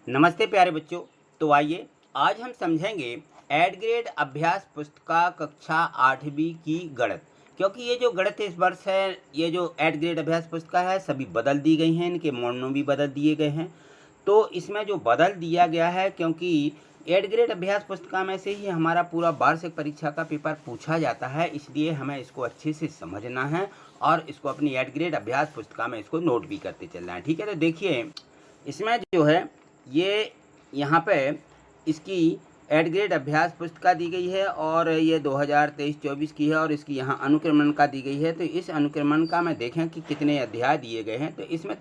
नमस्ते प्यारे बच्चों। तो आइए आज हम समझेंगे एड ग्रेड अभ्यास पुस्तिका कक्षा 8वीं की गणित। क्योंकि ये जो गणित इस वर्ष है, ये जो एड ग्रेड अभ्यास पुस्तिका है सभी बदल दी गई हैं, इनके मॉडल भी बदल दिए गए हैं। तो इसमें जो बदल दिया गया है, क्योंकि एड ग्रेड अभ्यास पुस्तिका में से ही हमारा पूरा वार्षिक परीक्षा का पेपर पूछा जाता है, इसलिए हमें इसको अच्छे से समझना है और इसको अपनी एड ग्रेड अभ्यास पुस्तिका में इसको नोट भी करते चलना है। ठीक है, तो देखिए इसमें जो है ये यहाँ पे इसकी एड ग्रेड अभ्यास पुस्तिका दी गई है और ये 2023-24 की है और इसकी यहाँ अनुक्रमणिका दी गई है। तो इस अनुक्रमणिका में देखें कि कितने अध्याय दिए गए हैं। तो इसमें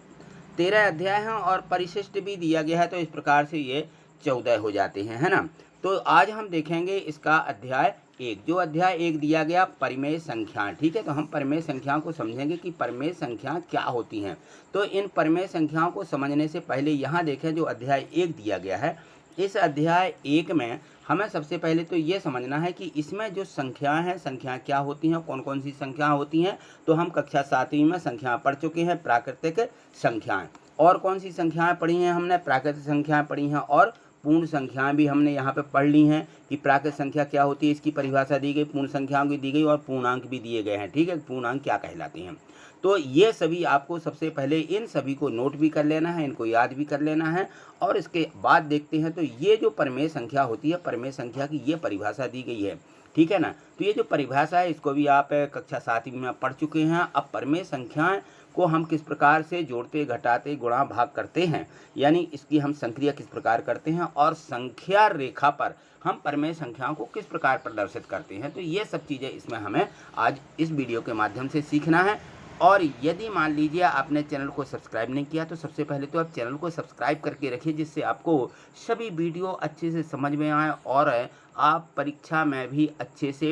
13 अध्याय हैं और परिशिष्ट भी दिया गया है, तो इस प्रकार से ये 14 हो जाते हैं, है ना। तो आज हम देखेंगे इसका अध्याय 1। जो अध्याय 1 दिया गया परिमेय संख्याएं। ठीक है, तो हम परिमेय संख्याओं को समझेंगे कि परिमेय संख्याएं क्या होती हैं। तो इन परिमेय संख्याओं को समझने से पहले यहाँ देखें जो अध्याय 1 दिया गया है, इस अध्याय 1 में हमें सबसे पहले तो ये समझना है कि इसमें जो संख्याएं हैं, संख्याएं क्या होती हैं, कौन कौन सी संख्याएं होती हैं। तो हम कक्षा 7वीं में संख्याएं पढ़ चुके हैं, प्राकृतिक संख्याएं। और कौन सी संख्याएं पढ़ी हैं हमने? प्राकृतिक संख्याएं पढ़ी हैं और पूर्ण संख्याएं भी हमने यहाँ पे पढ़ ली हैं कि प्राकृतिक संख्या क्या होती है, इसकी परिभाषा दी गई, पूर्ण संख्याओं की दी गई और पूर्णांक भी दिए गए हैं। ठीक है, पूर्णांक क्या कहलाते हैं। तो ये सभी आपको सबसे पहले इन सभी को नोट भी कर लेना है, इनको याद भी कर लेना है और इसके बाद देखते हैं। तो ये जो परिमेय संख्या होती है, परिमेय संख्या की ये परिभाषा दी गई है। ठीक है ना। तो ये जो परिभाषा है इसको भी आप कक्षा 7वीं में पढ़ चुके हैं। अब परिमेय संख्याएं को हम किस प्रकार से जोड़ते, घटाते, गुणा, भाग करते हैं, यानी इसकी हम संक्रिया किस प्रकार करते हैं और संख्या रेखा पर हम परिमेय संख्याओं को किस प्रकार प्रदर्शित करते हैं। तो ये सब चीज़ें इसमें हमें आज इस वीडियो के माध्यम से सीखना है। और यदि मान लीजिए आपने चैनल को सब्सक्राइब नहीं किया तो सबसे पहले तो आप चैनल को सब्सक्राइब करके रखिए, जिससे आपको सभी वीडियो अच्छे से समझ में आए और आप परीक्षा में भी अच्छे से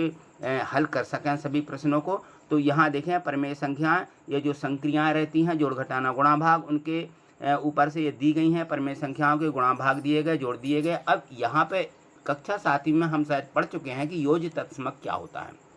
हल कर सकें सभी प्रश्नों को। तो यहाँ देखें परिमेय संख्याएं, ये जो संक्रियाएं रहती हैं, जोड़, घटाना, गुणा, भाग, उनके ऊपर से ये दी गई हैं। परिमेय संख्याओं के गुणा भाग दिए गए, जोड़ दिए गए। अब यहाँ पे कक्षा 7वीं में हम शायद पढ़ चुके हैं कि योज्य तत्समक क्या होता है।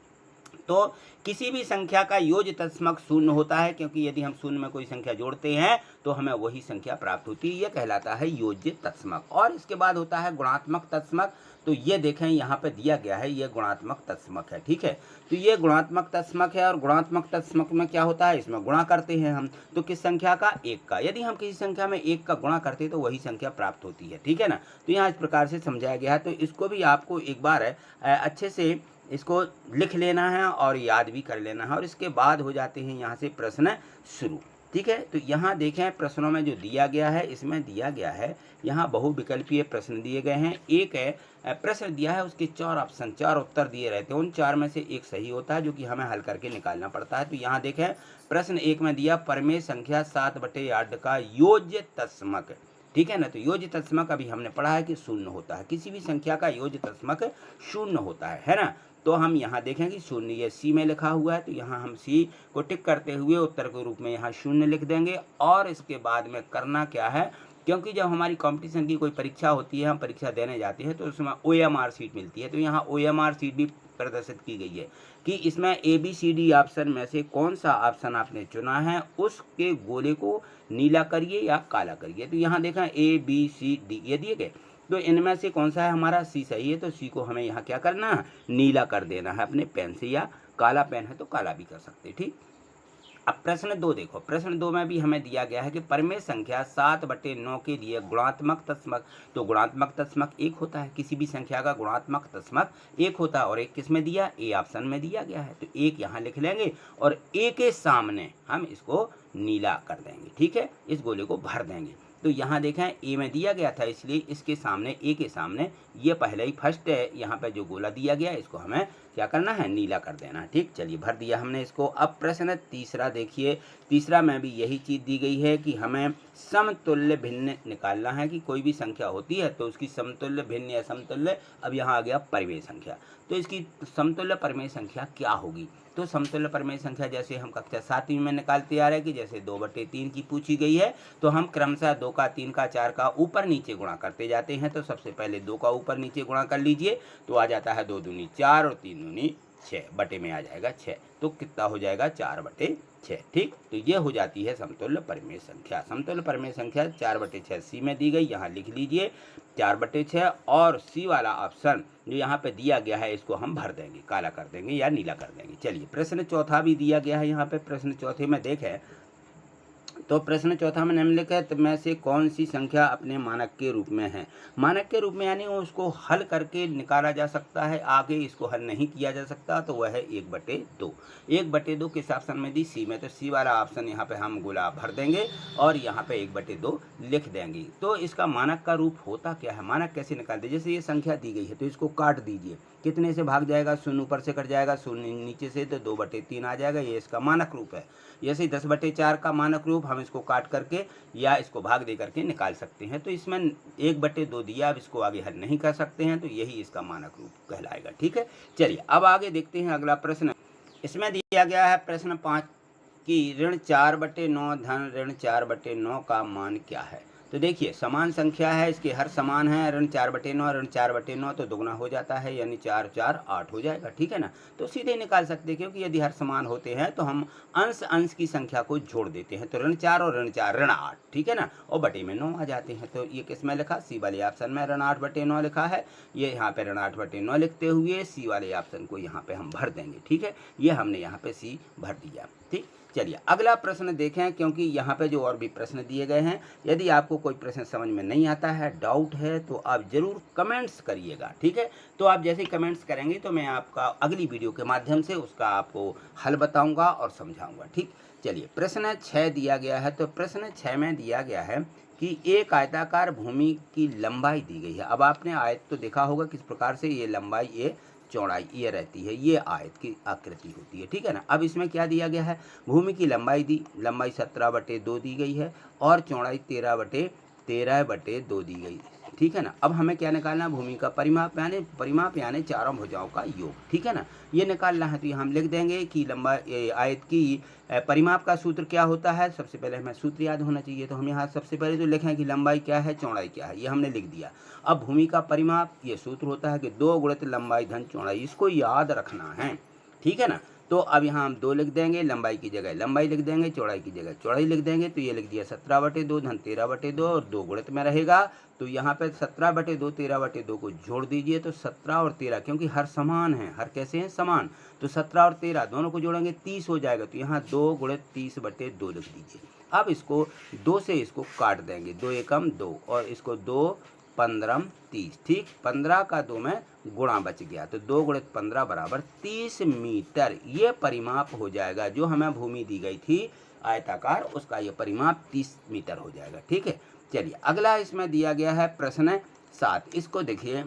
तो किसी भी संख्या का योज्य तत्समक शून्य होता है, क्योंकि यदि हम शून्य में कोई संख्या जोड़ते हैं तो हमें वही संख्या प्राप्त होती है। यह कहलाता है योज्य तत्समक। और इसके बाद होता है गुणात्मक तत्समक। तो ये देखें यहाँ पे दिया गया है, ये गुणात्मक तत्समक है। ठीक है, तो ये गुणात्मक तत्समक है और गुणात्मक तत्समक में क्या होता है, इसमें गुणा करते हैं हम। तो किस संख्या का? 1 का। यदि हम किसी संख्या में 1 का गुणा करते तो वही संख्या प्राप्त होती है। ठीक है ना। तो यहाँ इस प्रकार से समझाया गया है। तो इसको भी आपको एक बार अच्छे से इसको लिख लेना है और याद भी कर लेना है। और इसके बाद हो जाते हैं यहाँ से प्रश्न शुरू। ठीक है, तो यहाँ देखें प्रश्नों में जो दिया गया है, इसमें दिया गया है यहाँ बहुविकल्पीय प्रश्न दिए गए हैं। एक है प्रश्न दिया है, उसके 4 ऑप्शन, 4 उत्तर दिए रहते हैं। उन 4 में से एक सही होता है, जो कि हमें हल करके निकालना पड़ता है। तो यहाँ देखें प्रश्न 1 में दिया परिमेय संख्या 7/8 का योज्य तत्समक। ठीक है ना। तो योज्य तत्समक अभी हमने पढ़ा है कि शून्य होता है, किसी भी संख्या का योज्य तत्समक शून्य होता है ना। तो हम यहाँ देखें कि शून्य, ये सी में लिखा हुआ है, तो यहाँ हम सी को टिक करते हुए उत्तर के रूप में यहाँ शून्य लिख देंगे। और इसके बाद में करना क्या है, क्योंकि जब हमारी कंपटीशन की कोई परीक्षा होती है, हम परीक्षा देने जाते हैं तो उसमें OMR सीट मिलती है। तो यहाँ OMR सीट भी प्रदर्शित की गई है कि इसमें ABCD ऑप्शन में से कौन सा ऑप्शन आपने चुना है, उसके गोले को नीला करिए या काला करिए। तो यहाँ देखा ABCD ये दिए गए, तो इनमें से कौन सा है हमारा? सी सही है। तो सी को हमें यहाँ क्या करना है, नीला कर देना है अपने पेन से, या काला पेन है तो काला भी कर सकते हैं। ठीक। अब प्रश्न 2 देखो, प्रश्न 2 में भी हमें दिया गया है कि परिमेय संख्या 7/9 के लिए गुणात्मक तत्समक। तो गुणात्मक तत्समक 1 होता है, किसी भी संख्या का गुणात्मक तत्समक 1 होता है। और 1 किस में दिया? ए ऑप्शन में दिया गया है। तो 1 यहाँ लिख लेंगे और ए के सामने हम इसको नीला कर देंगे। ठीक है, इस गोले को भर देंगे। तो यहाँ देखें ए में दिया गया था, इसलिए इसके सामने, ए के सामने ये पहले ही फर्स्ट है, यहाँ पे जो गोला दिया गया इसको हमें क्या करना है, नीला कर देना है। ठीक, चलिए भर दिया हमने इसको। अब प्रश्न 3 देखिए, 3 में भी यही चीज़ दी गई है कि हमें समतुल्य भिन्न निकालना है कि कोई भी संख्या होती है तो उसकी समतुल्य, भिन्न या समतुल्य। अब यहाँ आ गया परिमेय संख्या, तो इसकी समतुल्य परिमेय संख्या क्या होगी। तो समतुल्य परिमेय संख्या जैसे हम कक्षा 7वीं में निकालते आ रहे हैं कि जैसे 2/3 की पूछी गई है, तो हम क्रमशः 2 का, 3 का, 4 का ऊपर नीचे गुणा करते जाते हैं। तो सबसे पहले 2 का ऊपर नीचे गुणा कर लीजिए, तो आ जाता है 2 दूनी 4 और 3 दूनी 6, बटे में आ जाएगा 6। तो कितना हो जाएगा 4/6। ठीक, तो ये हो जाती है समतुल्य परिमेय संख्या। समतुल्य परिमेय संख्या 4/6 सी में दी गई, यहाँ लिख लीजिए 4/6। और सी वाला ऑप्शन जो यहाँ पे दिया गया है इसको हम भर देंगे, काला कर देंगे या नीला कर देंगे। चलिए प्रश्न चौथा भी दिया गया है यहाँ पे। प्रश्न चौथे में देखें तो प्रश्न चौथा में निम्नलिखित में से कौन सी संख्या अपने मानक के रूप में है। मानक के रूप में यानी उसको हल करके निकाला जा सकता है, आगे इसको हल नहीं किया जा सकता, तो वह है 1/2। 1/2 किस ऑप्शन में दी, सी में। तो सी वाला ऑप्शन यहाँ पे हम गोला भर देंगे और यहाँ पे 1/2 लिख देंगे। तो इसका मानक का रूप होता क्या है, मानक कैसे निकालते, जैसे ये संख्या दी गई है तो इसको काट दीजिए, कितने से भाग जाएगा, 0 ऊपर से कट जाएगा, 0 नीचे से, तो 2/3 आ जाएगा, ये इसका मानक रूप है। जैसे 10/4 का मानक रूप हम इसको काट करके या इसको भाग दे करके निकाल सकते हैं। तो इसमें 1/2 दिया, अब इसको आगे हल नहीं कर सकते हैं, तो यही इसका मानक रूप कहलाएगा। ठीक है, चलिए अब आगे देखते हैं अगला प्रश्न। इसमें दिया गया है प्रश्न 5 कि ऋण 4/9 धन ऋण 4/9 का मान क्या है। तो देखिए समान संख्या है, इसके हर समान है, ऋण 4/9 ऋण 4/9 तो दुगना हो जाता है, यानी 4 4 8 हो जाएगा। ठीक है ना, तो सीधे निकाल सकते हैं, क्योंकि यदि हर समान होते हैं तो हम अंश अंश की संख्या को जोड़ देते हैं। तो ऋण 4 और ऋण 4 ऋण 8, ठीक है ना, और बटे में 9 आ जाते हैं। तो ये किस में लिखा, सी वाले ऑप्शन में ऋण 8/9 लिखा है। ये यहाँ पे ऋण 8/9 लिखते हुए सी वाले ऑप्शन को यहाँ पे हम भर देंगे। ठीक है, ये हमने यहाँ पे सी भर दिया। ठीक, चलिए अगला प्रश्न देखें, क्योंकि यहाँ पे जो और भी प्रश्न दिए गए हैं, यदि आपको कोई प्रश्न समझ में नहीं आता है, डाउट है, तो आप ज़रूर कमेंट्स करिएगा। ठीक है, तो आप जैसे ही कमेंट्स करेंगे तो मैं आपका अगली वीडियो के माध्यम से उसका आपको हल बताऊंगा और समझाऊंगा। ठीक, चलिए प्रश्न 6 दिया गया है। तो प्रश्न 6 में दिया गया है कि एक आयताकार भूमि की लंबाई दी गई है। अब आपने आयत तो देखा होगा किस प्रकार से ये लंबाई, ये चौड़ाई ये रहती है, ये आयत की आकृति होती है। ठीक है ना, अब इसमें क्या दिया गया है, भूमि की लंबाई दी, लंबाई 17/2 दी गई है और चौड़ाई 13/2 दी गई। ठीक है ना, अब हमें क्या निकालना है, भूमि का परिमाप यानी चारों भुजाओं का योग। ठीक है ना, ये निकालना है। तो ये हम लिख देंगे कि लंबाई आयत की परिमाप का सूत्र क्या होता है। सबसे पहले हमें सूत्र याद होना चाहिए, तो हम यहाँ सबसे पहले तो लिखें कि लंबाई क्या है, चौड़ाई क्या है, ये हमने लिख दिया। अब भूमि का परिमाप, ये सूत्र होता है कि 2 गुणित लंबाई धन चौड़ाई, इसको याद रखना है। ठीक है ना, तो अब यहाँ हम 2 लिख देंगे, लंबाई की जगह लंबाई लिख देंगे, चौड़ाई की जगह चौड़ाई लिख देंगे। तो ये लिख दिया 17/2 धन 13/2 और 2 गुणित में रहेगा। तो यहाँ पे 17/2 13/2 को जोड़ दीजिए, तो 17 और 13, क्योंकि हर समान है, हर कैसे हैं, समान, तो 17 और 13 दोनों को जोड़ेंगे 30 हो जाएगा। तो यहाँ 2 गुणित 30/2 लिख दीजिए। अब इसको 2 से इसको काट देंगे, 2 एकम 2 और इसको 2 15 30। ठीक, 15 का 2 में गुणा बच गया, तो 2 गुणित 15 बराबर 30 मीटर। ये परिमाप हो जाएगा, जो हमें भूमि दी गई थी आयताकार, उसका ये परिमाप 30 मीटर हो जाएगा। ठीक है, चलिए अगला इसमें दिया गया है प्रश्न 7। इसको देखिए,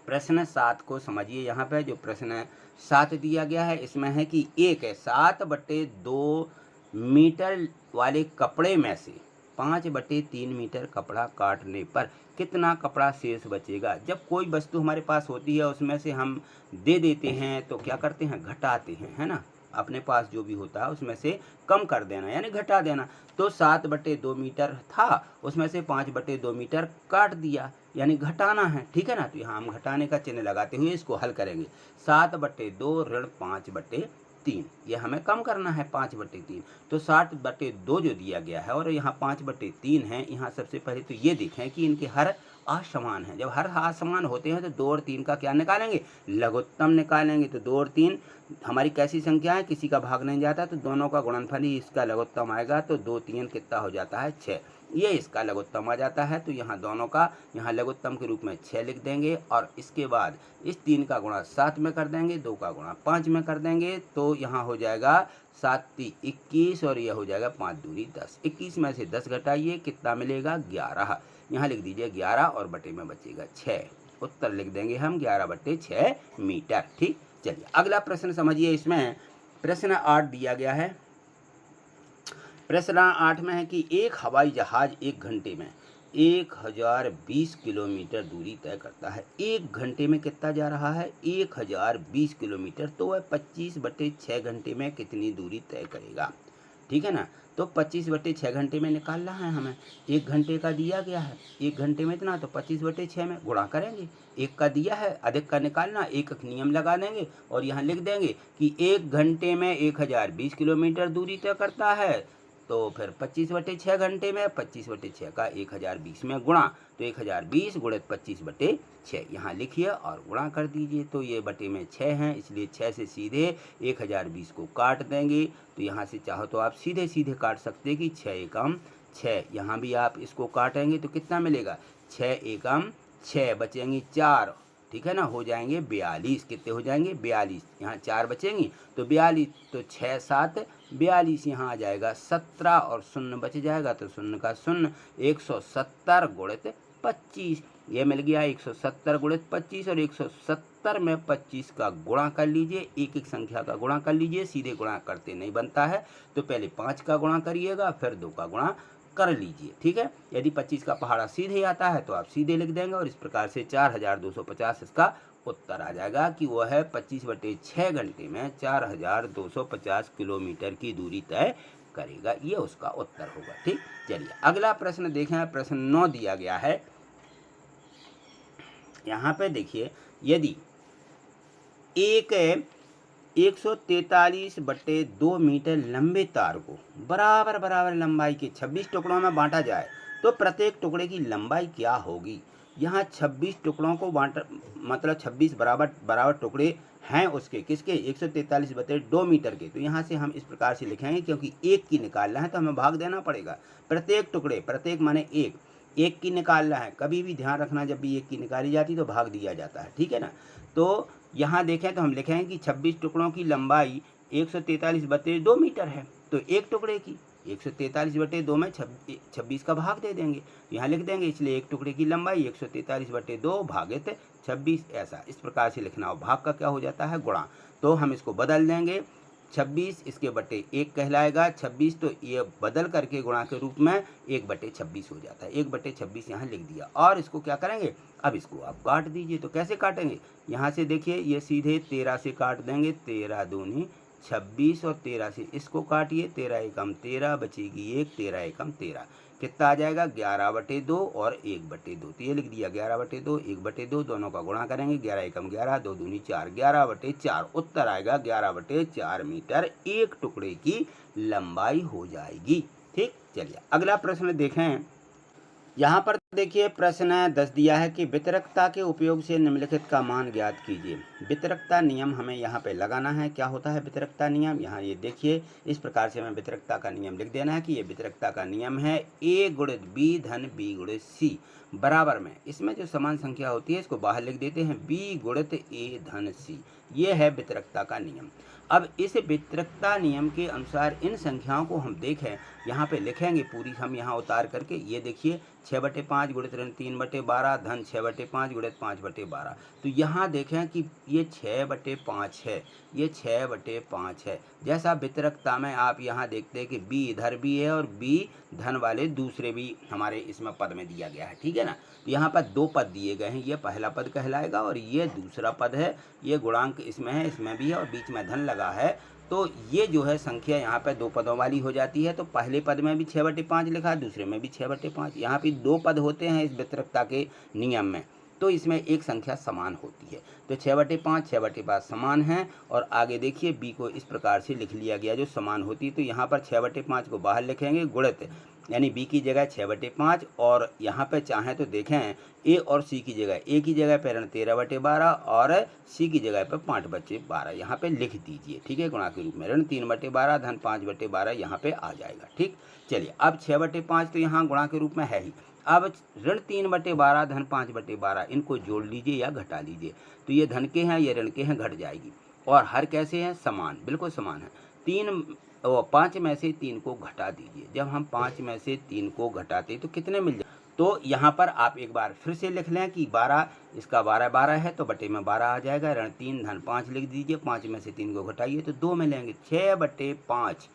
प्रश्न 7 को समझिए। यहाँ पे जो प्रश्न 7 दिया गया है, इसमें है कि एक 7/2 मीटर वाले कपड़े में से 5/3 मीटर कपड़ा काटने पर कितना कपड़ा शेष बचेगा। जब कोई वस्तु हमारे पास होती है, उसमें से हम दे देते हैं तो क्या करते हैं, घटाते हैं, है ना, अपने पास जो भी होता है उसमें से कम कर देना, यानी घटा देना। तो 7/2 मीटर था, उसमें से 5/2 मीटर काट दिया, यानी घटाना है। ठीक है ना, तो यहाँ हम घटाने का चिन्ह लगाते हुए इसको हल करेंगे। 7/2 ऋण 5/3, ये हमें कम करना है 5/3। तो 7/2 जो दिया गया है और यहाँ 5/3 है, यहाँ सबसे पहले तो ये देखें कि इनके हर असमान है। जब हर असमान होते हैं तो 2 और 3 का क्या निकालेंगे, लघुत्तम निकालेंगे। तो 2 और 3 हमारी कैसी संख्या है, किसी का भाग नहीं जाता, तो दोनों का गुणनफल ही इसका लघुत्तम आएगा। तो 2 3 कितना हो जाता है, 6, ये इसका लघुत्तम आ जाता है। तो यहाँ दोनों का यहाँ लघुत्तम के रूप में 6 लिख देंगे और इसके बाद इस 3 का गुणा 7 में कर देंगे, 2 का गुणा 5 में कर देंगे। तो यहाँ हो जाएगा 7 × 21 और यह हो जाएगा 5 दूनी 10। 21 में से 10 घटाइए, कितना मिलेगा, 11। यहाँ लिख दीजिए 11 और बटे में बचेगा 6। उत्तर लिख देंगे हम 11/6 मीटर। ठीक, चलिए अगला प्रश्न समझिए। इसमें प्रश्न 8 दिया गया है। प्रश्न 8 में है कि एक हवाई जहाज 1 घंटे में 1020 किलोमीटर दूरी तय करता है। 1 घंटे में कितना जा रहा है, 1020 किलोमीटर। तो वह 25/6 घंटे में कितनी दूरी तय करेगा। ठीक है ना, तो 25/6 घंटे में निकालना है हमें। 1 घंटे का दिया गया है, 1 घंटे में इतना, तो 25/6 में गुणा करेंगे। 1 का दिया है, अधिक का निकालना, एक नियम लगा देंगे और यहाँ लिख देंगे कि 1 घंटे में 1020 किलोमीटर दूरी तय करता है। तो फिर 25/6 घंटे में 25/6 का 1020 में गुणा, तो 1020 गुणित 25/6 यहाँ लिखिए और गुणा कर दीजिए। तो ये बटे में 6 हैं, इसलिए 6 से सीधे 1020 को काट देंगे। तो यहाँ से चाहो तो आप सीधे सीधे काट सकते हैं कि 6 एकम 6, यहाँ भी आप इसको काटेंगे तो कितना मिलेगा, 6 एकम 6, बचेंगी 4, ठीक है ना, हो जाएंगे 42। कितने हो जाएंगे, 42, यहाँ 4 बचेंगी तो 42, तो 6 7 42, यहाँ आ जाएगा 17 और शून्य बच जाएगा, तो शून्य का शून्य, 170 गुणित 25, ये मिल गया 170 गुणित 25। और 170 में 25 का गुणा कर लीजिए, एक एक संख्या का गुणा कर लीजिए, सीधे गुणा करते नहीं बनता है, तो पहले 5 का गुणा करिएगा, फिर 2 का गुणा कर लीजिए, ठीक है। यदि 25 का पहाड़ा सीधे आता है तो आप सीधे लिख देंगे और इस प्रकार से 4250 इसका उत्तर आ जाएगा कि वह है 25/6 घंटे में 4250 किलोमीटर की दूरी तय करेगा, ये उसका उत्तर होगा, ठीक। चलिए अगला प्रश्न देखें, प्रश्न 9 दिया गया है। यहाँ पे देखिए, यदि एक 143/2 मीटर लंबे तार को बराबर बराबर लंबाई के 26 टुकड़ों में बांटा जाए तो प्रत्येक टुकड़े की लंबाई क्या होगी। यहाँ 26 टुकड़ों को बांटा, मतलब 26 बराबर बराबर टुकड़े हैं उसके, किसके, 143/2 मीटर के। तो यहाँ से हम इस प्रकार से लिखेंगे, क्योंकि एक की निकालना है तो हमें भाग देना पड़ेगा। प्रत्येक टुकड़े, प्रत्येक माने एक की निकालना है, कभी भी ध्यान रखना जब भी एक की निकाली जाती तो भाग दिया जाता है, ठीक है ना। तो यहाँ देखें तो हम लिखेंगे कि 26 टुकड़ों की लंबाई 143/2 मीटर है, तो एक टुकड़े की 143/2 में 26 का भाग दे देंगे, यहाँ लिख देंगे, इसलिए एक टुकड़े की लंबाई 143/2 भागित 26, ऐसा इस प्रकार से लिखना। और भाग का क्या हो जाता है, गुणा, तो हम इसको बदल देंगे, 26 इसके बटे 1 कहलाएगा, 26 तो ये बदल करके गुणा के रूप में 1/26 हो जाता है, 1/26 यहाँ लिख दिया। और इसको क्या करेंगे, अब इसको आप काट दीजिए। तो कैसे काटेंगे, यहाँ से देखिए, ये सीधे 13 से काट देंगे, 13 दूनी 26 और 13 से इसको काटिए, 13 एकम 13 बचेगी 1, 13 एकम 13, कितना आ जाएगा, 11/2 और 1/2। तो ये लिख दिया 11/2, 1/2, दोनों का गुणा करेंगे, 11 एकम 11, 2 दूनी 4, 11/4, उत्तर आएगा 11/4 मीटर एक टुकड़े की लंबाई हो जाएगी, ठीक। चलिए अगला प्रश्न देखें। यहाँ पर देखिए प्रश्न 10 दिया है कि वितरकता के उपयोग से निम्नलिखित का मान ज्ञात कीजिए। वितरकता नियम हमें यहाँ पे लगाना है। क्या होता है वितरकता नियम, यहाँ ये देखिए, इस प्रकार से हमें वितरकता का नियम लिख देना है कि ये वितरकता का नियम है, A गुणित B धन B गुणित C बराबर में, इसमें जो समान संख्या होती है इसको बाहर लिख देते हैं, B गुणित A धन C, ये है वितरकता का नियम। अब इस वितरकता नियम के अनुसार इन संख्याओं को हम देखें, यहाँ पे लिखेंगे पूरी हम यहाँ उतार करके, ये देखिए 6/5 गुणित 3/12 धन 6/5 गुणित 5/12। तो यहाँ देखें कि ये 6/5 है, ये 6/5 है। जैसा वितरकता में आप यहाँ देखते हैं कि B इधर भी है और B धन वाले दूसरे भी हमारे इसमें पद में दिया गया है, ठीक है ना। तो यहाँ पर 2 पद दिए गए हैं, ये पहला पद कहलाएगा और ये दूसरा पद है, ये गुणांक इसमें है, इसमें भी है और बीच में धन लगा है। तो ये जो है संख्या यहाँ पे 2 पदों वाली हो जाती है। तो पहले पद में भी 6/5 लिखा है, दूसरे में भी 6/5, यहाँ पे 2 पद होते हैं इस वितरकता के नियम में, तो इसमें एक संख्या समान होती है। तो 6/5 6/5 समान है। और आगे देखिए B को इस प्रकार से लिख लिया गया जो समान होती है। तो यहाँ पर 6/5 को बाहर लिखेंगे गुणित, यानी B की जगह 6/5 और यहाँ पे चाहें तो देखें A और C की जगह, A की जगह पे ऋण 13/12 और C की जगह पे 5/12 यहाँ पे लिख दीजिए, ठीक है, गुणा के रूप में, ऋण 3/12 धन 5/12 यहाँ पे आ जाएगा, ठीक। चलिए अब 6/5 तो यहाँ गुणा के रूप में है ही, अब ऋण 3/12 धन 5/12 इनको जोड़ लीजिए या घटा लीजिए। तो ये धन के हैं, ये ऋण के हैं, घट जाएगी। और हर कैसे हैं, समान, बिल्कुल समान है। 5 में से 3 को घटा दीजिए। जब हम 5 में से 3 को घटाते तो कितने मिल जाए, तो यहाँ पर आप एक बार फिर से लिख लें कि 12, इसका 12 है तो बटे में 12 आ जाएगा, ऋण 3 धन 5 लिख दीजिए, 5 में से 3 को घटाइए तो 2 मिलेंगे, 6/5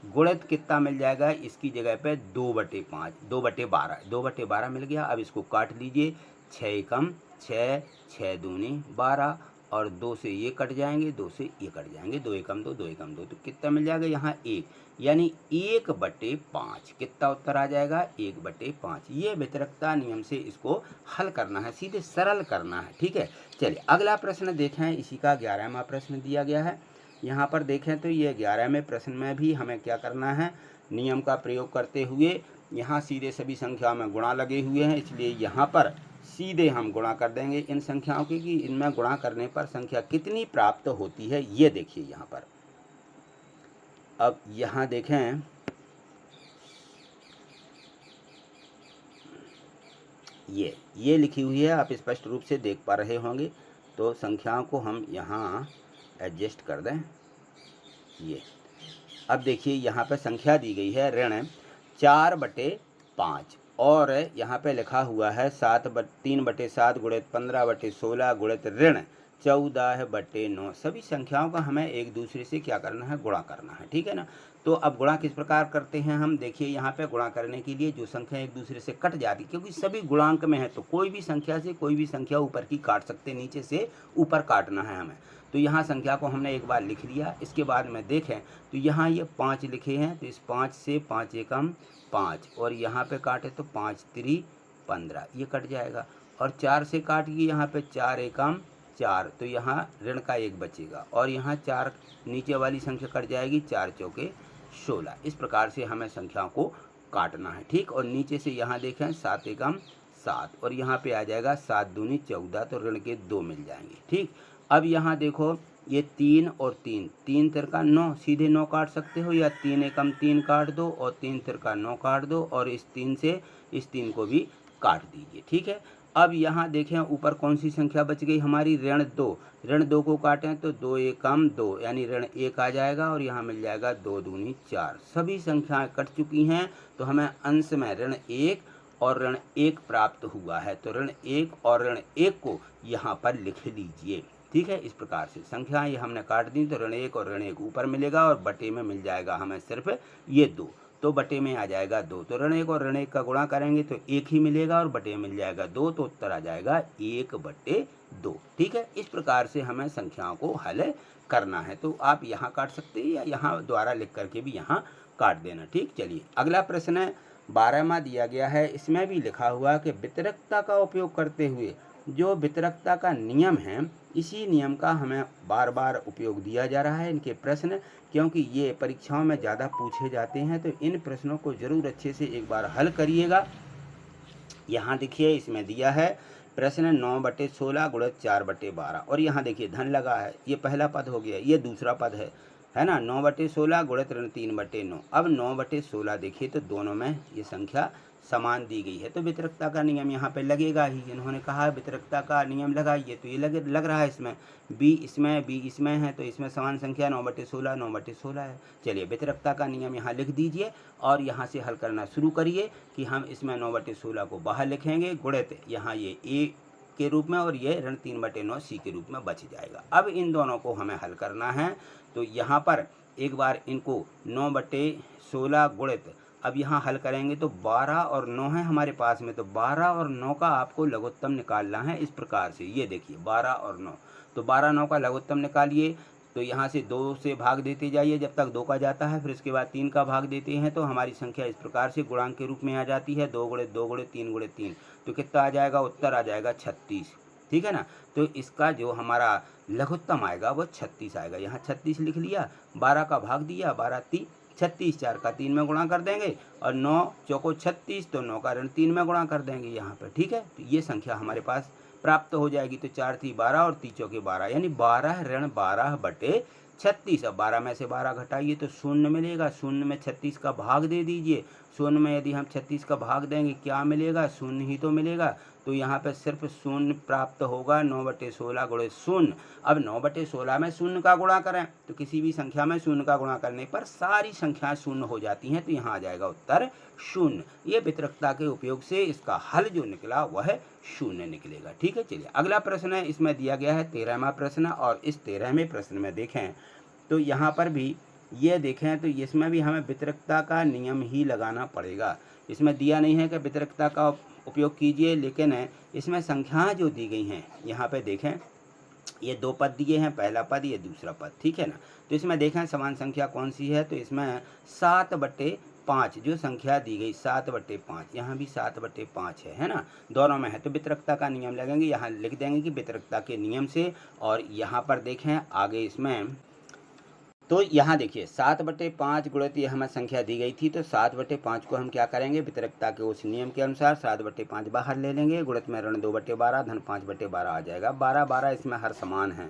गुणित कितना मिल जाएगा, इसकी जगह पे 2/5, 2/12 मिल गया। अब इसको काट लीजिए, 6 एकम 6, 6 दूनी 12 और 2 से ये कट जाएंगे, 2 से ये कट जाएंगे, 2 एकम 2, 2 एकम 2, तो कितना मिल जाएगा यहाँ 1, यानी 1/5। कितना उत्तर आ जाएगा 1/5। ये वितरकता नियम से इसको हल करना है, सीधे सरल करना है। ठीक है, चलिए अगला प्रश्न देखें। इसी का 11वां प्रश्न दिया गया है। यहाँ पर देखें तो ये 11वें प्रश्न में भी हमें क्या करना है, नियम का प्रयोग करते हुए यहाँ सीधे सभी संख्याओं में गुणा लगे हुए हैं, इसलिए यहाँ पर सीधे हम गुणा कर देंगे इन संख्याओं की कि इनमें गुणा करने पर संख्या कितनी प्राप्त होती है। ये देखिए यहाँ पर, अब यहाँ देखें ये लिखी हुई है, आप स्पष्ट रूप से देख पा रहे होंगे। तो संख्याओं को हम यहाँ एडजस्ट कर दें। ये अब देखिए यहाँ पे संख्या दी गई है ऋण 4/5 और यहाँ पे लिखा हुआ है 3/7 गुणित 15/16 गुणित ऋण 14/9। सभी संख्याओं का हमें एक दूसरे से क्या करना है, गुणा करना है। ठीक है ना। तो अब गुणा किस प्रकार करते हैं हम, देखिए यहाँ पे गुणा करने के लिए जो संख्या एक दूसरे से कट जाती, क्योंकि सभी गुणांक में है तो कोई भी संख्या से कोई भी संख्या ऊपर की काट सकते, नीचे से ऊपर काटना है हमें। तो यहाँ संख्या को हमने एक बार लिख लिया। इसके बाद में देखें तो यहाँ ये 5 लिखे हैं, तो इस 5 से 5 एकम 5 और यहाँ पे काटे तो 5 3 15, ये कट जाएगा। और 4 से काटिए यहाँ पे 4 एकम 4, तो यहाँ ऋण का 1 बचेगा और यहाँ 4 नीचे वाली संख्या कट जाएगी, 4 चौके 16। इस प्रकार से हमें संख्याओं को काटना है। ठीक, और नीचे से यहाँ देखें 7 एकम 7 और यहाँ पे आ जाएगा 7 दूनी 14, तो ऋण के 2 मिल जाएंगे। ठीक, अब यहाँ देखो ये 3 और 3, 3 तिरका 9, सीधे 9 काट सकते हो, या 3 एकम 3 काट दो और 3 तिरका 9 काट दो और इस 3 से इस 3 को भी काट दीजिए। ठीक है, अब यहाँ देखें ऊपर कौन सी संख्या बच गई हमारी, ऋण 2। ऋण 2 को काटें तो 2 एकम 2 यानी ऋण 1 आ जाएगा और यहाँ मिल जाएगा 2 दूनी 4। सभी संख्याएं कट चुकी हैं, तो हमें अंश में ऋण 1 और ऋण 1 प्राप्त हुआ है। तो ऋण 1 और ऋण 1 को यहाँ पर लिख लीजिए। ठीक है, इस प्रकार से संख्याएं ये हमने काट दी, तो ऋण 1 और ऋण 1 ऊपर मिलेगा और बटे में मिल जाएगा हमें सिर्फ ये 2, तो बटे में आ जाएगा 2। तो ऋण 1 और ऋण 1 का गुणा करेंगे तो 1 ही मिलेगा और बटे में मिल जाएगा 2, तो उत्तर आ जाएगा 1/2। ठीक है, इस प्रकार से हमें संख्याओं को हल करना है। तो आप यहाँ काट सकते हैं या यहाँ द्वारा लिख करके भी यहाँ काट देना। ठीक, चलिए अगला प्रश्न 12वां दिया गया है। इसमें भी लिखा हुआ कि वितरकता का उपयोग करते हुए, जो वितरकता का नियम है इसी नियम का हमें बार बार उपयोग दिया जा रहा है इनके प्रश्न, क्योंकि ये परीक्षाओं में ज़्यादा पूछे जाते हैं। तो इन प्रश्नों को ज़रूर अच्छे से एक बार हल करिएगा। यहाँ देखिए इसमें दिया है प्रश्न 9/16 गुणित 4/12 और यहाँ देखिए धन लगा है, ये पहला पद हो गया, ये दूसरा पद है ना। 9/16 गुणित ऋण 3/9। अब 9/16 देखिए तो दोनों में ये संख्या समान दी गई है, तो वितरकता का नियम यहाँ पे लगेगा ही। इन्होंने कहा वितरकता का नियम लगाइए, तो ये लग रहा है इसमें बी इसमें है, तो इसमें समान संख्या 9/16 है। चलिए वितरकता का नियम यहाँ लिख दीजिए और यहाँ से हल करना शुरू करिए कि हम इसमें 9/16 को बाहर लिखेंगे, गुणित यहाँ ये ए के रूप में और ये ऋण 3/9 सी के रूप में बच जाएगा। अब इन दोनों को हमें हल करना है, तो यहाँ पर एक बार इनको 9/16 गुणित, अब यहाँ हल करेंगे तो 12 और 9 है हमारे पास में, तो 12 और 9 का आपको लघुत्तम निकालना है इस प्रकार से। ये देखिए 12 और 9, तो 12 9 का लघुत्तम निकालिए, तो यहाँ से 2 से भाग देते जाइए जब तक 2 का जाता है, फिर इसके बाद 3 का भाग देते हैं, तो हमारी संख्या इस प्रकार से गुणांक के रूप में आ जाती है 2 गुणित 2 गुणित 3 गुणित 3। तो कितना आ जाएगा, उत्तर आ जाएगा 36। ठीक है ना, तो इसका जो हमारा लघुत्तम आएगा वो 36 आएगा। यहाँ 36 लिख लिया, 12 का भाग दिया, 12 3 36, 4 का 3 में गुणा कर देंगे और 9 चौको 36, तो 9 का ऋण 3 में गुणा कर देंगे यहाँ पर। ठीक है, तो ये संख्या हमारे पास प्राप्त हो जाएगी। तो 4 3 12 और 3 चौके 12 यानी 12 ऋण 12/36। अब 12 में से 12 घटाइए तो 0 मिलेगा, 0 में 36 का भाग दे दीजिए। 0 में यदि हम 36 का भाग देंगे क्या मिलेगा, 0 ही तो मिलेगा। तो यहाँ पे सिर्फ 0 प्राप्त होगा, 9/16 गुणित 0। अब 9/16 में 0 का गुणा करें तो किसी भी संख्या में 0 का गुणा करने पर सारी संख्याएं 0 हो जाती हैं, तो यहाँ आ जाएगा उत्तर 0। ये वितरकता के उपयोग से इसका हल जो निकला वह 0 निकलेगा। ठीक है, चलिए अगला प्रश्न है, इसमें दिया गया है 13वां प्रश्न और इस 13वें प्रश्न में देखें तो यहाँ पर भी ये देखें तो इसमें भी हमें वितरकता का नियम ही लगाना पड़ेगा। इसमें दिया नहीं है कि वितरकता का उपयोग कीजिए, लेकिन इसमें संख्याएं जो दी गई हैं यहाँ पे देखें ये दो पद दिए हैं, पहला पद ये दूसरा पद, ठीक है ना। तो इसमें देखें समान संख्या कौन सी है, तो इसमें 7/5 जो संख्या दी गई 7/5, यहाँ भी 7/5 है ना, दोनों में है। तो वितरकता का नियम लगेंगे, यहाँ लिख देंगे कि वितरकता के नियम से। और यहाँ पर देखें आगे इसमें, तो यहाँ देखिए 7/5 गुणित ये हमें संख्या दी गई थी, तो 7/5 को हम क्या करेंगे, वितरकता के उस नियम के अनुसार 7/5 बाहर ले लेंगे, गुणित में ऋण 2/12 धन 5/12 आ जाएगा। 12 इसमें हर समान है,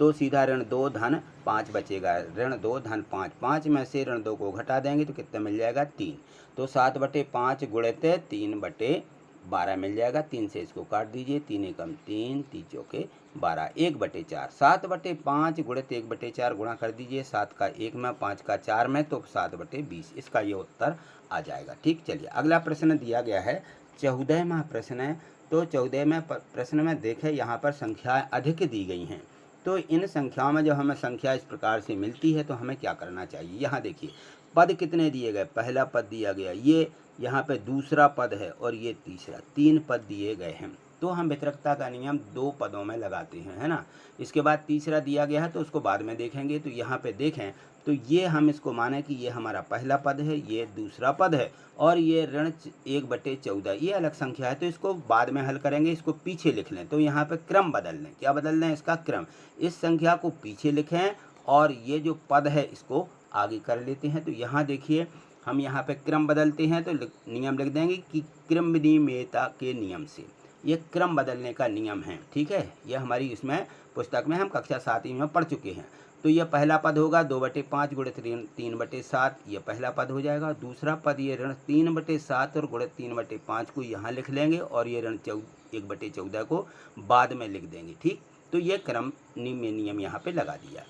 तो सीधा ऋण 2 धन 5 बचेगा, ऋण 2 धन 5, 5 में से ऋण 2 को घटा देंगे तो कितना मिल जाएगा 3। तो 7/5 गुणित 3/12 मिल जाएगा, 3 से इसको काट दीजिए, 3 एकम 3, 3 चौके 12, 1/4। 7/5 गुणित 1/4 गुणा कर दीजिए, 7 का 1 में, 5 का 4 में, तो 7/20 इसका ये उत्तर आ जाएगा। ठीक, चलिए अगला प्रश्न दिया गया है 14वां प्रश्न है। तो 14वें प्रश्न में देखें यहाँ पर संख्याएं अधिक दी गई हैं। तो इन संख्याओं में जब हमें संख्या इस प्रकार से मिलती है तो हमें क्या करना चाहिए। यहाँ देखिए पद कितने दिए गए, पहला पद दिया गया, ये यहाँ पे दूसरा पद है और ये तीसरा, 3 पद दिए गए हैं। तो हम वितरकता का नियम 2 पदों में लगाते हैं, है ना। इसके बाद तीसरा दिया गया है तो उसको बाद में देखेंगे। तो यहाँ पे देखें तो ये हम इसको माने कि ये हमारा पहला पद है, ये दूसरा पद है, और ये ऋण 1/14 ये अलग संख्या है। तो इसको बाद में हल करेंगे, इसको पीछे लिख लें। तो यहाँ पे क्रम बदल लें, क्या बदल लें, इसका क्रम। इस संख्या को पीछे लिखें और ये जो पद है इसको आगे कर लेते हैं। तो यहाँ देखिए हम यहाँ पे क्रम बदलते हैं, तो नियम लिख देंगे कि क्रम विनिमेयता के नियम से, ये क्रम बदलने का नियम है। ठीक है, ये हमारी इसमें पुस्तक में हम कक्षा 7वीं में पढ़ चुके हैं। तो ये पहला पद होगा 2/5 गुणित ऋण 3/7, ये पहला पद हो जाएगा। दूसरा पद ये ऋण 3/7 और गुणित 3/5 को यहाँ लिख लेंगे और ये ऋण 1/14 को बाद में लिख देंगे। ठीक, तो ये क्रम नियम यहाँ पे लगा दिया।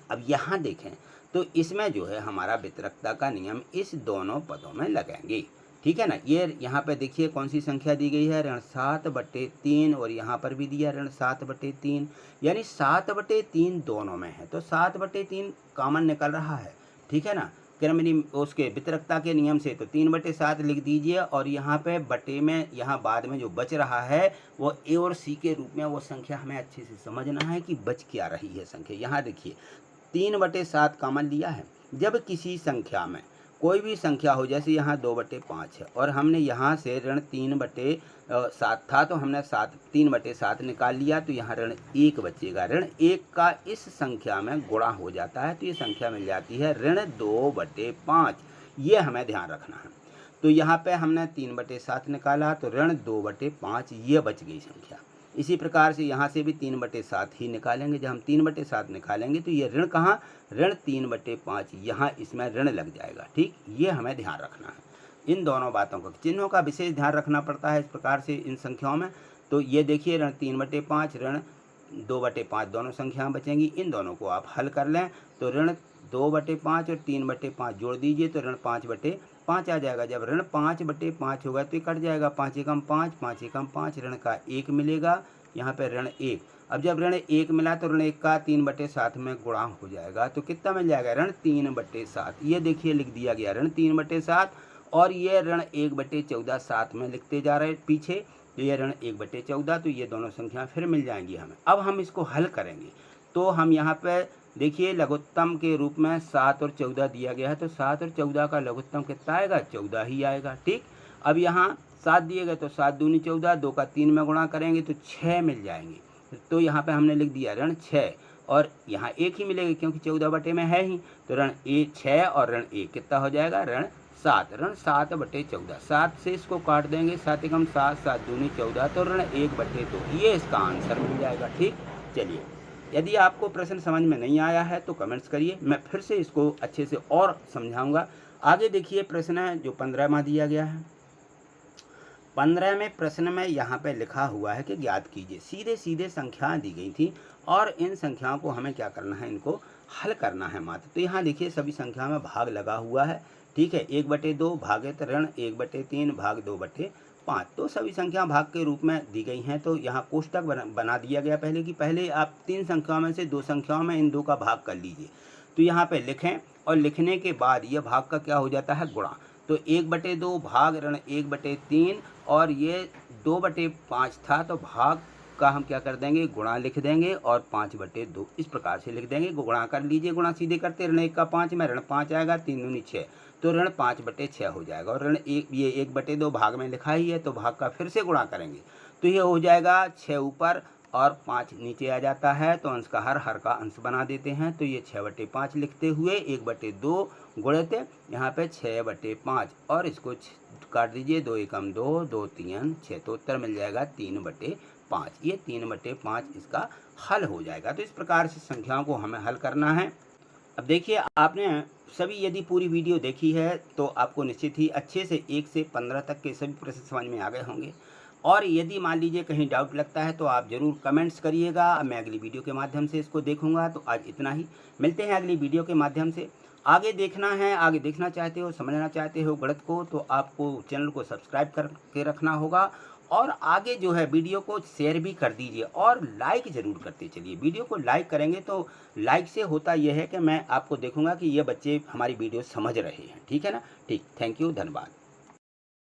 अब यहाँ देखें तो इसमें जो है हमारा वितरकता का नियम इस दोनों पदों में लगाएंगे। ठीक है ना। ये यहाँ पे देखिए कौन सी संख्या दी गई है, ऋण 7/3, और यहाँ पर भी दिया ऋण 7/3, यानी 7/3 दोनों में है। तो 7/3 कॉमन निकल रहा है। ठीक है ना, क्रम उसके वितरकता के नियम से। तो 3/7 लिख दीजिए, और यहाँ पे बटे में यहाँ बाद में जो बच रहा है वो ए और सी के रूप में, वो संख्या हमें अच्छे से समझना है कि बच क्या रही है संख्या। यहाँ देखिए 3/7 कॉमन लिया है। जब किसी संख्या में कोई भी संख्या हो, जैसे यहाँ 2/5 है और हमने यहाँ से ऋण 3/7 था, तो हमने 3/7 निकाल लिया, तो यहाँ ऋण 1 बचेगा। ऋण 1 का इस संख्या में गुणा हो जाता है, तो ये संख्या मिल जाती है ऋण 2/5। ये हमें ध्यान रखना है। तो यहाँ पे हमने 3/7 निकाला, तो ऋण 2/5 ये बच गई संख्या। इसी प्रकार से यहाँ से भी 3/7 ही निकालेंगे। जब हम 3/7 निकालेंगे तो ये ऋण कहाँ, ऋण 3/5 यहाँ इसमें ऋण लग जाएगा। ठीक, ये हमें ध्यान रखना है। इन दोनों बातों का, चिन्हों का विशेष ध्यान रखना पड़ता है इस प्रकार से इन संख्याओं में। तो ये देखिए ऋण 3/5 ऋण 2/5 दोनों संख्याएं बचेंगी। इन दोनों को आप हल कर लें, तो ऋण 2/5 और 3/5 जोड़ दीजिए, तो ऋण 5/5 आ जाएगा। जब ऋण 5/5 होगा तो ये कट जाएगा, 5 एकम 5, 5 एकम 5, ऋण का 1 मिलेगा, यहाँ पे ऋण 1। अब जब ऋण 1 मिला तो ऋण 1 का 3/7 में गुणा हो जाएगा, तो कितना मिल जाएगा, ऋण 3/7। ये देखिए लिख दिया गया ऋण 3/7, और ये ऋण 1/14 साथ में लिखते जा रहे पीछे, तो ये ऋण 1/14। तो ये दोनों संख्या फिर मिल जाएंगी हमें। अब हम इसको हल करेंगे, तो हम यहाँ पे देखिए लघुत्तम के रूप में 7 और 14 दिया गया है, तो 7 और 14 का लघुत्तम कितना आएगा, 14 ही आएगा। ठीक, अब यहाँ 7 दिए गए, तो 7 दूनी 14, 2 का 3 में गुणा करेंगे तो 6 मिल जाएंगे। तो यहाँ पे हमने लिख दिया ऋण 6, और यहाँ 1 ही मिलेगा क्योंकि 14 बटे में है ही, तो ऋण 6 और ऋण 1 कितना हो जाएगा, ऋण 7। ऋण 7/14, 7 से इसको काट देंगे, 7 एकम 7, 7 दूनी 14, तो ऋण 1/2, ये इसका आंसर मिल जाएगा। ठीक, चलिए यदि आपको प्रश्न समझ में नहीं आया है तो कमेंट्स करिए, मैं फिर से इसको अच्छे से और समझाऊंगा। आगे देखिए प्रश्न है जो 15वां दिया गया है। 15वें प्रश्न में यहाँ पे लिखा हुआ है कि ज्ञात कीजिए, सीधे सीधे संख्याएं दी गई थी और इन संख्याओं को हमें क्या करना है, इनको हल करना है मात्र। तो यहाँ देखिए सभी संख्या में भाग लगा हुआ है। ठीक है, 1/2 भागित ऋण 1/3 भाग 2/5, तो सभी संख्या भाग के रूप में दी गई हैं। तो यहाँ कोष्टक बना दिया गया पहले कि पहले आप 3 संख्याओं में से 2 संख्याओं में इन 2 का भाग कर लीजिए। तो यहाँ पे लिखें, और लिखने के बाद यह भाग का क्या हो जाता है, गुणा। तो 1/2 भाग ऋण 1/3, और ये 2/5 था, तो भाग का हम क्या कर देंगे, गुणा लिख देंगे और 5/2 इस प्रकार से लिख देंगे। गुणा कर लीजिए, गुणा सीधे करते, ऋण 1 का 5 में ऋण 5 आएगा, 3 दूनी 6, तो ऋण 5/6 हो जाएगा। और ऋण 1 ये 1/2 भाग में लिखा ही है, तो भाग का फिर से गुणा करेंगे तो ये हो जाएगा 6 ऊपर और 5 नीचे आ जाता है, तो अंश का हर का अंश बना देते हैं। तो ये 6/5 लिखते हुए 1/2 गुणित यहाँ पे 6/5 और इसको काट दीजिए, 2 एकम 2, 2 3 6, तो उत्तर मिल जाएगा 3/5। ये 3/5 इसका हल हो जाएगा। तो इस प्रकार से संख्याओं को हमें हल करना है। अब देखिए, आपने सभी यदि पूरी वीडियो देखी है तो आपको निश्चित ही अच्छे से 1 से 15 तक के सभी प्रश्न समझ में आ गए होंगे। और यदि मान लीजिए कहीं डाउट लगता है तो आप ज़रूर कमेंट्स करिएगा, मैं अगली वीडियो के माध्यम से इसको देखूंगा। तो आज इतना ही, मिलते हैं अगली वीडियो के माध्यम से। आगे देखना है, आगे देखना चाहते हो, समझना चाहते हो गणित को, तो आपको चैनल को सब्सक्राइब करके रखना होगा और आगे जो है वीडियो को शेयर भी कर दीजिए और लाइक ज़रूर करते चलिए। वीडियो को लाइक करेंगे तो लाइक से होता यह है कि मैं आपको देखूंगा कि ये बच्चे हमारी वीडियो समझ रहे हैं। ठीक है ना? ठीक, थैंक यू, धन्यवाद।